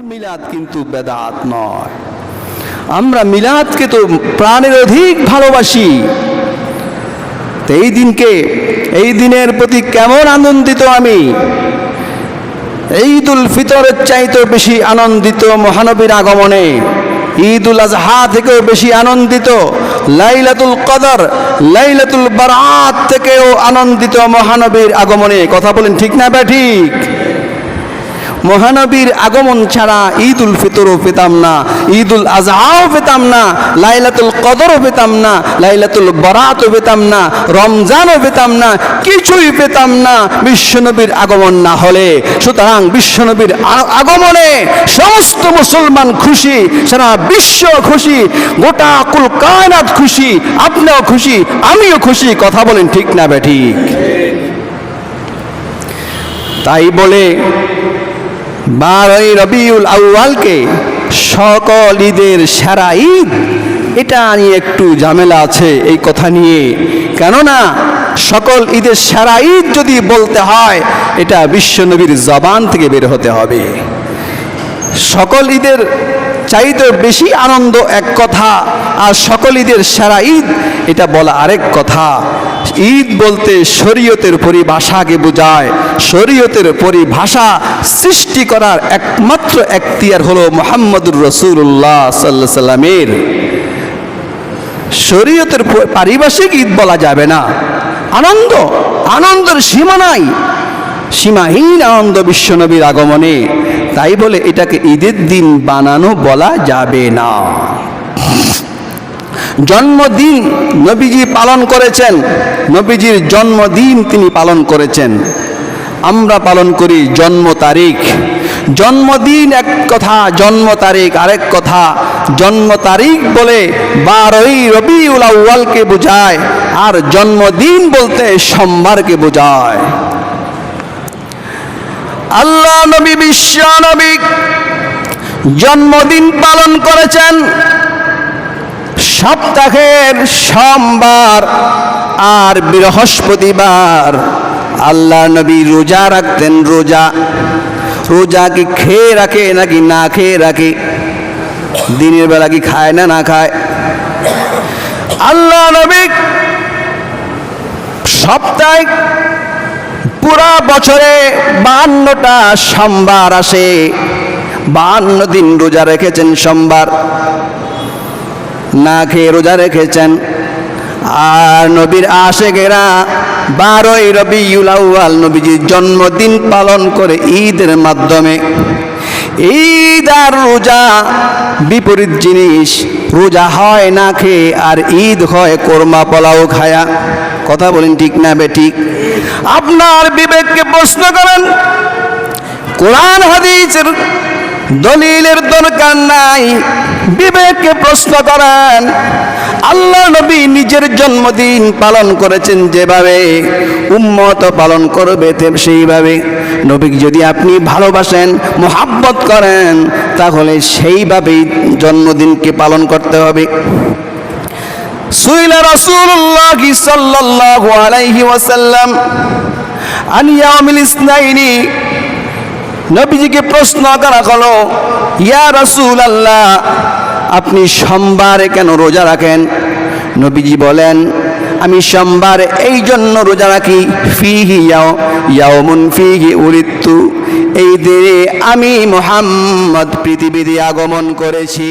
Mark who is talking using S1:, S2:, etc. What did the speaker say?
S1: মিলাদ কিন্তু বেদাত নয়। আমরা মিলাদকে তো প্রাণের অধিক ভালোবাসি। তো এই দিনের প্রতি কেমন আনন্দিত আমি! ঈদুল ফিতরের চাইতেও বেশি আনন্দিত মহানবীর আগমনে, ঈদুল আজহা থেকেও বেশি আনন্দিত, লাইলাতুল কদর, লাইলাতুল বারাত থেকেও আনন্দিত মহানবীর আগমনে। কথা বলেন ঠিক না ঠিক? মহানবীর আগমন ছাড়া ঈদুল ফিতরও পেতাম না, ঈদুল আজহাও পেতাম না, লাইলাতুল কদরও পেতাম না, লাইলাতুল বারাতও পেতাম না, রমজানও পেতাম না, কিছুই পেতাম না বিশ্বনবীর আগমন না হলে। সুতরাং বিশ্বনবীর আগমনে সমস্ত মুসলমান খুশি, সারা বিশ্ব খুশি, গোটা কুল কায়নাত খুশি, আপনিও খুশি, আমিও খুশি। কথা বলেন ঠিক না ঠিক? তাই বলে 12ই রবিউল আউয়ালকে সকল ঈদের সেরা ঈদ, এটা নিয়ে একটু ঝামেলা আছে এই কথা নিয়ে। কেননা সকল ঈদের সেরা ঈদ যদি বলতে হয়, এটা বিশ্বনবীর জবান থেকে বের হতে হবে। সকল ঈদের চাইতে বেশি আনন্দ এক কথা, আর সকল ঈদের সেরা ঈদ এটা বলা আরেক কথা। ঈদ বলতে শরীয়তের পরিভাষাকে বোঝায়। শরীয়তের পরিভাষা সৃষ্টি করার একমাত্র এখতিয়ার হলো মুহাম্মদুর রাসূলুল্লাহ সাল্লাল্লাহু আলাইহি সাল্লামের। শরীয়তের পারিভাষিক ঈদ বলা যাবে না। আনন্দের সীমা নাই, সীমাহীন আনন্দ বিশ্বনবীর আগমনে। তাই বলে এটাকে ঈদের দিন বানানো বলা যাবে না। জন্মদিন নবীজি পালন করেছেন, নবীজির জন্মদিন তিনি পালন করেছেন। আমরা পালন করি জন্ম তারিখ। জন্মদিন এক কথা, জন্ম তারিখ আরেক কথা। জন্ম তারিখ বলে 12ই রবিউল আউয়ালকে বোঝায়, আর জন্মদিন বলতে সোমবারকে বোঝায়। আল্লাহ নবী বিশ্ব নবী জন্মদিন পালন করেছেন সপ্তাহের সোমবার আর বৃহস্পতিবার। আল্লাহ নবী রোজা রাখতেন। রোজা কি খেয়ে রাখে নাকি না খেয়ে রাখে? দিনের বেলা কি খায় না খায়? আল্লাহ নবী সপ্তাহে পুরা বছরে 52টা সোমবার আসে, 52 দিন রোজা রেখেছেন। সোমবার না খেয়ে রোজা রেখেছেন। আর নবীর আশেকেরা 12ই রবিউল আউয়াল নবীজির জন্মদিন পালন করে ঈদের মাধ্যমে। ঈদ আর রোজা বিপরীত জিনিস। রোজা হয় না খেয়ে, আর ঈদ হয় কোরমা পোলাও খায়া। কথা বলেন ঠিক না ঠিক? আপনার বিবেককে প্রশ্ন করেন। কোরআন হাদিসের দলিলের দরকার নাই, বিবেককে প্রশ্ন করেন। আল্লাহ নবী নিজের জন্মদিন পালন করেছেন যেভাবে, উম্মত পালন করবে সেইভাবে। নবীকে যদি আপনি ভালোবাসেন, মোহাব্বত করেন, তাহলে সেইভাবেই জন্মদিনকে পালন করতে হবে। সুইলা রাসূলুল্লাহ সাল্লাল্লাহু আলাইহি ওয়াসাল্লাম আন ইয়াউমিল ইসনাইনি, নবীজিকে প্রশ্ন করা হলো, ইয়া রাসূলুল্লাহ, আপনি সোমবারে কেন রোজা রাখেন? নবীজি বলেন, আমি সোমবারে এই জন্য রোজা রাখি, ফিহি ইয়াউমুন ফিহি উলিদতু, এই দিনে আমি মুহাম্মদ পৃথিবীতে আগমন করেছি।